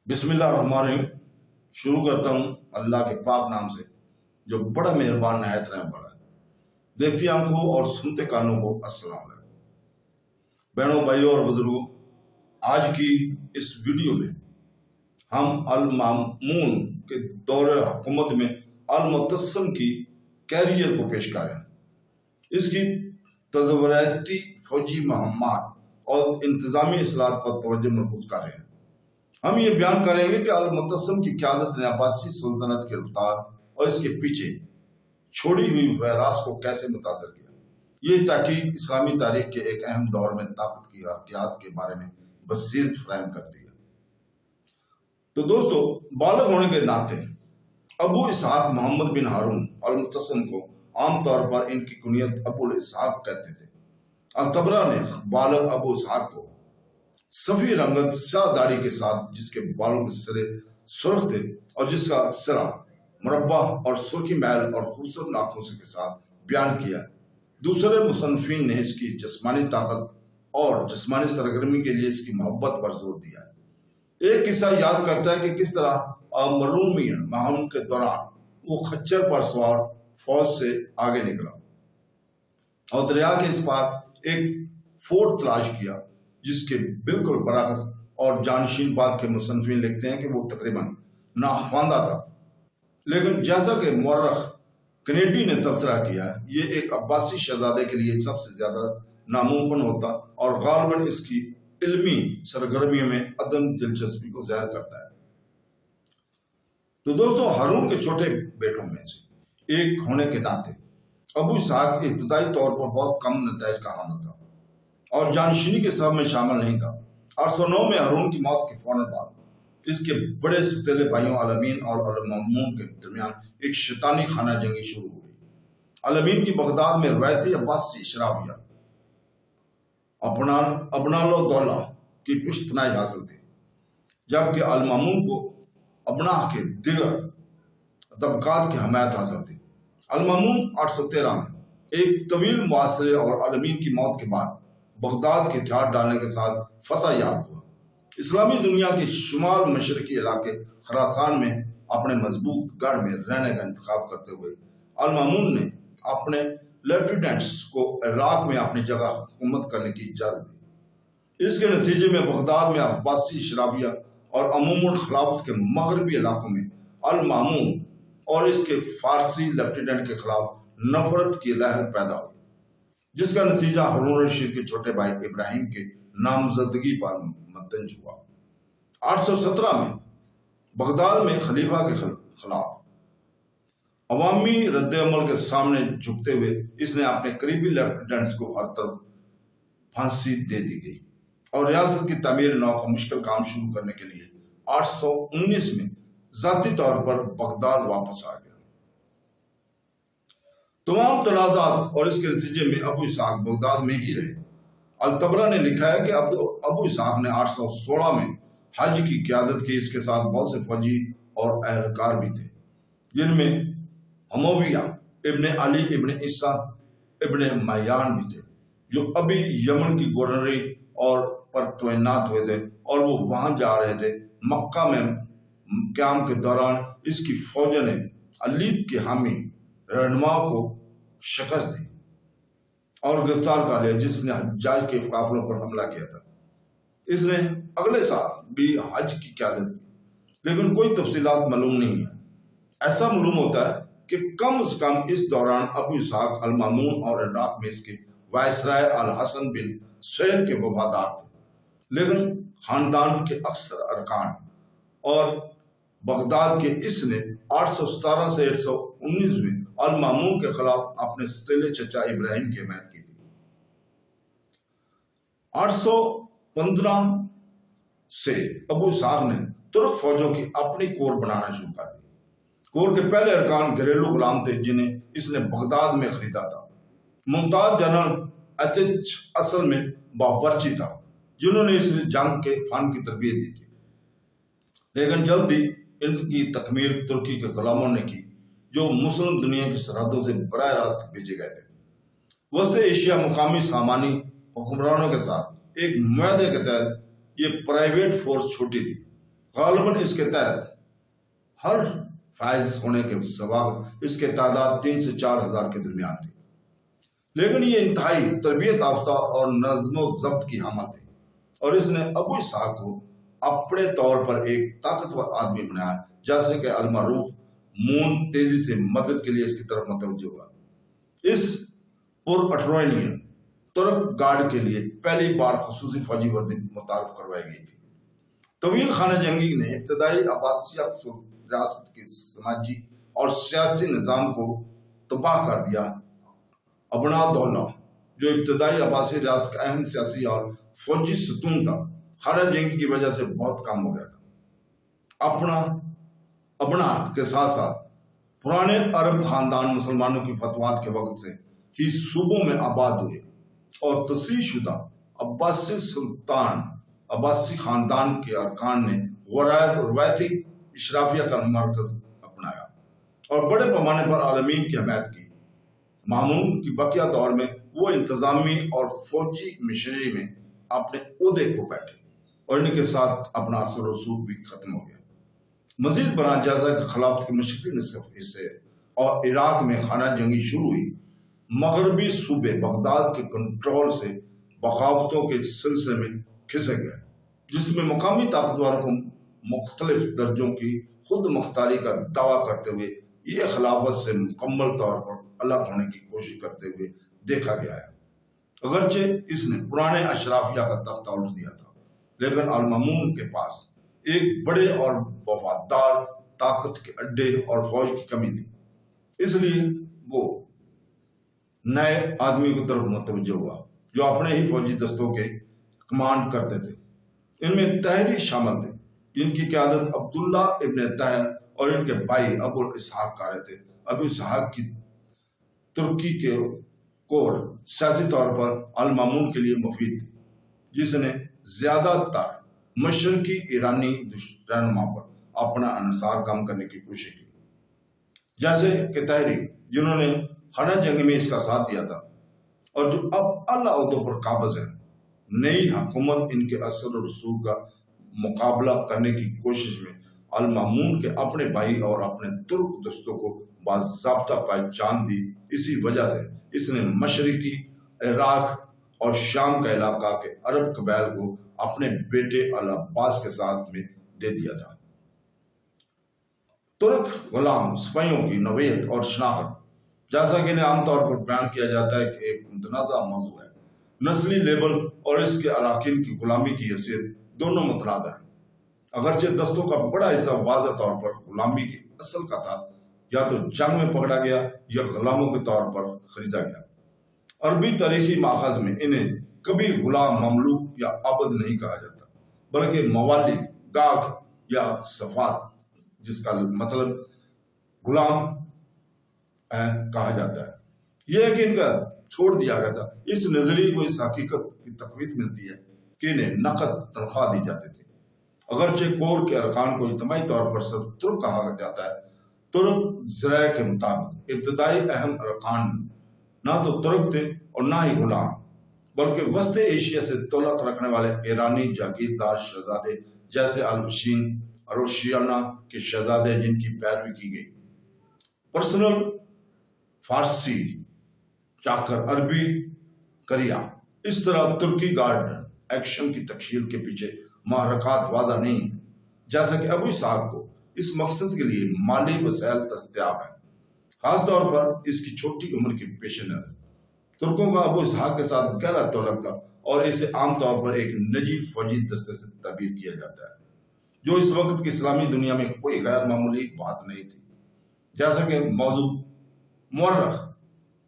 बिस्मिल्लाहिर्रहमानिर्रहीम। शुरू करता हूँ अल्लाह के पाक नाम से जो बड़ा मेहरबान नहायत रहम वाला है। देखती आंखों और सुनते कानों को अस्सलाम वालेकुम। बहनों, भाइयों और बुजुर्गों, आज की इस वीडियो में हम अल मामून के दौरे हुकूमत में अल मुतस्सिम की कैरियर को पेश कर रहे हैं। इसकी तज़व्वुराती फौजी महम्मात और इंतजामी असलात पर तवज्जो मरकूज कर रहे हैं। हम ये बयान करेंगे कि अल मुतस्सिम की क़यादत ने अब्बासी सुल्तनत की रफ्तार और इसके पीछे छोड़ी हुई वैरास को कैसे मुतासर किया। ये तहकीक इस्लामी तारीख के एक अहम दौर में ताकत की हरकियात के बारे में बसीरत फराहम करती है। तो दोस्तों, बालग होने के नाते अबू इसहाक मोहम्मद बिन हारून अल मुतस्सिम को आमतौर पर इनकी कुनियत अबुल इसहाक कहते थे। अल-तबरा ने बालग अबू इसहाक को सफ़ी रंगत स्याह दाढ़ी के साथ, जिसके बालों के सिरे सुर्ख थे और जिसका सिरा मुरब्बा और सुर्खी मैल और खूबसूरत नाखूनों के साथ बयान किया। दूसरे मुसन्निफीन ने इसकी जिस्मानी ताकत और जिस्मानी सरगर्मी के लिए इसकी मोहब्बत पर जोर दिया है। एक किस्सा याद करता है कि किस तरह मरूमियन माहौल के दौरान वो खच्चर पर सवार फौज से आगे निकला और दरिया के इस पार एक फोर्ट तलाश किया, जिसके बिल्कुल बरअक्स और जानशीन बात के मुसन्निफीन लिखते हैं कि वो तकरीबन नाख्वांदा था। लेकिन जैसा कि मौरख कनेडी ने तबसरा किया, ये एक अब्बासी शहजादे के लिए सबसे ज्यादा नामुमकिन होता और गालिबन इसकी इल्मी सरगर्मियों में अदम दिलचस्पी को ज़ाहिर करता है। तो दोस्तों, हारून के छोटे बेटों में से एक होने के नाते अबू इसहाक इब्तदाई तौर पर बहुत कम नताइज का हामिल था और जानशीनी के सब में शामिल नहीं था। 809 में हारून की मौत के फौरन बाद इसके बड़े सुतीले भाइयों अल-अमीन और अल-मामून के दरमियान एक शैतानी खाना जंगी शुरू हो गई। अल-अमीन की बगदाद में रवायती अब्बासी शराफिया अबनाल-दौला की पुश्तपनाही हासिल थी, जबकि अल-मामून को अबना के दिगर तबकात की हमायत हासिल थी। अल-मामून 813 में एक तवील मुआसरे और अल-अमीन की मौत के बाद बगदाद के हथियार डालने के साथ फतह याब हुआ। इस्लामी दुनिया के शुमाल मशरकी इलाके खरासान में अपने मजबूत गढ़ में रहने का इंतखाब करते हुए अल-मामून ने अपने लेफ्टिनेंट्स को इराक में अपनी जगह हुकूमत करने की इजाजत दी। इसके नतीजे में बगदाद में अब्बासी शराफिया और अमूमन खिलाफत के मगरबी इलाकों में अल-मामून और इसके फारसी लेफ्टिनेंट के खिलाफ नफरत की लहर पैदा हुई, जिसका नतीजा हारून रशीद के छोटे भाई इब्राहिम के नामजदगी पर मतंज हुआ। 817 में बगदाद में खलीफा के खिलाफ अवामी रद्द-ए-अमल के सामने झुकते हुए इसने अपने करीबी लेफ्टिनेंट्स को हर तरफ फांसी दे दी गई और रियासत की तामीर नौ का मुश्किल काम शुरू करने के लिए 819 में जाती तौर पर बगदाद वापस आ गया। तमाम तनाज़ात और इसके नतीजे में अबू इसहाक बगदाद में ही रहे। अल-तबरा ने लिखा है कि अबू इसहाक ने 816 में हज की क़यादत की। इसके साथ बहुत से फौजी और अहलकार भी थे, जिनमें हमविया इब्ने अली इब्ने ईसा इब्ने मयान भी थे, जो अभी यमन की गवर्नरी और पर तैनात हुए थे और वो वहां जा रहे थे। मक्का में क़याम के दौरान इसकी फौज ने अलीद के हामी रहनुमा को शिकस्त दी और गिरफ्तार कर लिया, जिसने हज्जाज के काफिलों पर हमला किया था। इसने अगले साल भी हज की क़यादत की, लेकिन कोई तफसीलात मालूम नहीं है। ऐसा मालूम होता है कि कम से कम इस दौरान अबू इसहाक अल-मामून और इराक में इसके वायसराय अल-हसन बिन सैद के वफादार थे, लेकिन खानदान के अक्सर अरकान और बगदाद के इसने 817 से 819 में अल-मामून के खिलाफ अपने सतीले चचा इब्राहिम की हिमायत की थी। 815 से अबू इसहाक ने तुर्क फौजों की अपनी कोर बनाना शुरू कर दी। कोर के पहले अरकान घरेलू गुलाम थे, जिन्हें इसने बगदाद में खरीदा था। मुमताज जनरल अतिच असल में बावर्ची था, जिन्होंने इस जंग के फन की तरबियत दी थी, लेकिन जल्दी इनकी तकमील तुर्की के गुलामों ने की, जो मुस्लिम दुनिया की सरहदों से बराह रास्त भेजे गए थे। वस्त एशिया मुकामी सामानी हुक्मरानों के साथ एक मुआहदे के तहत ये प्राइवेट फोर्स छूटी थी غالباً اس کے تحت ہر فائز ہونے کے سبب اس کے تعداد 3 سے 4 ہزار کے درمیان تھی، لیکن یہ انتہائی تربیت یافتہ اور نظم و ضبط کی حامل تھی، اور اس نے ابو اسحاق کو اپنے طور پر ایک طاقتور آدمی بنایا، جیسے کہ المعروف مون تیزی سے مدد کے لیے اس کی طرف متوجہ ہوا۔ اس پر اٹروینین ترک گارڈ کے لیے پہلی بار خصوصی فوجی وردی متعارف کروائی گئی تھی۔ طویل خانہ جنگی نے ابتدائی عباسیہ ریاست کے سماجی اور سیاسی نظام کو تباہ کر دیا۔ ابنا دولہ جو ابتدائی عباسی ریاست کا اہم سیاسی اور فوجی ستون تھا، خانہ جنگی کی وجہ سے بہت کم ہو گیا تھا۔ ابنا کے ساتھ ساتھ پرانے عرب خاندان مسلمانوں کی فتوحات کے وقت سے ہی صوبوں میں آباد ہوئے، اور تصحیح شدہ عباسی خاندان کے ارکان نے روایتی اشرافیہ کا مرکز اپنایا اور بڑے پیمانے پر عالمین کی حمایت کی۔ مامون کی بقیہ دور میں وہ انتظامی اور فوجی مشنری میں اپنے عہدے کو بیٹھے، اور ان کے ساتھ اپنا اثر و رسوخ بھی ختم ہو گیا۔ مزید برآں جیسا کہ خلافت کے مشرقی نصف حصے اور عراق میں خانہ جنگی شروع ہوئی، مغربی صوبے بغداد کے کنٹرول سے بغاوتوں کے سلسلے میں کھسک گئے، جس میں مقامی طاقتوروں کو مختلف درجوں کی خود مختاری کا دعویٰ کرتے ہوئے یہ خلافت سے مکمل طور پر الگ ہونے کی کوشش کرتے ہوئے دیکھا گیا ہے۔ اگرچہ اس نے پرانے اشرافیہ کا تختہ الٹ دیا تھا، لیکن المامون کے پاس ایک بڑے اور وفادار طاقت کے اڈے اور فوج کی کمی تھی، اس لیے وہ نئے آدمی کی طرف متوجہ ہوا جو اپنے ہی فوجی دستوں کے کمانڈ کرتے تھے۔ ان میں طاہری شامل تھے، جن کی قیادت عبداللہ ابن طاہر اور ان کے بھائی ابو اسحاق کر رہے تھے۔ ابو اسحاق کی ترکی کے کور سیاسی طور پر المامون کے لیے مفید تھی، جس نے زیادہ تر مشرقی ایرانی رہنما پر اپنا انحصار کم کرنے کی کوشش کی، جیسے کہ طاہری جنہوں نے خانہ جنگی میں اس کا ساتھ دیا تھا اور جو اب اعلیٰ عہدوں پر قابض ہیں۔ نئی حکومت ان کے اثر و رسوخ کا مقابلہ کرنے کی کوشش میں المامون کے اپنے بھائی اور اپنے ترک دستوں کو باضابطہ پہچان دی۔ اسی وجہ سے اس نے مشرقی عراق اور شام کا علاقہ کے عرب قبائل کو اپنے بیٹے العباس کے ساتھ میں دے دیا تھا۔ ترک غلام سپاہیوں کی نوعیت اور شناخت، جیسا کہ انہیں عام طور پر بیان کیا جاتا ہے، کہ ایک متنازع موضوع ہے۔ نسلی لیبل اور اس کے اراکین کی غلامی کی حیثیت دونوں متنازع ہیں۔ اگرچہ دستوں کا بڑا حصہ واضح طور پر غلامی کی اصل کا تھا، یا تو جنگ میں پکڑا گیا یا غلاموں کے طور پر خریدا گیا۔ عربی تاریخی ماخذ میں انہیں کبھی غلام، مملوک یا عبد نہیں کہا جاتا، بلکہ موالی، گاگ یا صفات، جس کا مطلب غلام ہے، کہا جاتا ہے۔ یہ ہے کہ ان کا چھوڑ دیا گیا تھا۔ اس نظریے کو اس حقیقت کی تقویت ملتی ہے کہ انہیں نقد تنخواہ دی جاتی تھی۔ اگرچہ کور کے ارکان کو اجتماعی طور پر صرف ترک کہا جاتا ہے، ترک ذرائع کے مطابق ابتدائی اہم ارکان نہ تو ترک تھے اور نہ ہی غلام، بلکہ وسط ایشیا سے تعلق رکھنے والے ایرانی جاگیردار شہزادے جیسے البشین اروشیانہ کے شہزادے، جن کی پیروی کی گئی۔ پرسنل فارسی چاکر، عربی کریا۔ اس طرح ترکی گارڈ ایکشن کی تکمیل کے پیچھے محرکات واضح نہیں ہیں، جیسا کہ ابو اسحاق کو اس مقصد کے لیے مالی وسائل دستیاب ہیں، خاص طور پر اس کی چھوٹی عمر کے پیش نظر۔ ترکوں کا ابو اسحاق کے ساتھ گہرا تعلق تھا، اور اسے عام طور پر ایک نجی فوجی دستے سے تعبیر کیا جاتا ہے، جو اس وقت کی اسلامی دنیا میں کوئی غیر معمولی بات نہیں تھی۔ جیسا کہ موضوع مورخ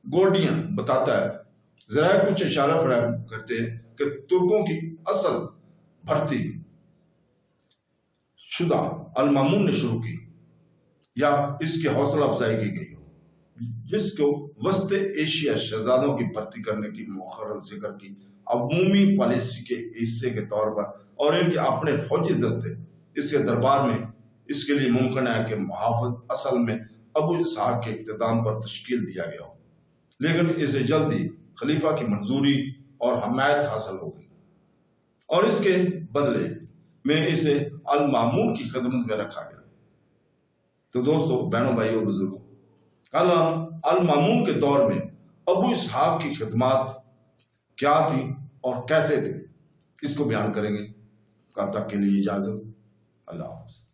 گورڈین بتاتا ہے، ذرائع کچھ اشارہ فراہم کرتے ہیں کہ ترکوں کی اصل بھرتی شدہ المامون نے شروع کی یا اس کی حوصلہ افزائی کی گئی ہو، جس کو وسط ایشیا شہزادوں کی بھرتی کرنے کی مؤخر ذکر کی عمومی پالیسی کے حصے کے طور پر، اور ان کے اپنے فوجی دستے اس کے دربار میں اس کے لیے ممکن ہے کہ محافظ اصل میں ابو اسحاق کے اقتدام پر تشکیل دیا گیا ہو، لیکن اسے جلدی خلیفہ کی منظوری اور حمایت حاصل ہو گئی، اور اس کے بدلے میں اسے المامون کی خدمت میں رکھا گیا۔ تو دوستو، بہنوں، بھائیوں، بزرگوں، کل ہم المامون کے دور میں ابو اسحاق کی خدمات کیا تھی اور کیسے تھی، اس کو بیان کریں گے۔ کل تک کے لیے اجازت، اللہ حافظ۔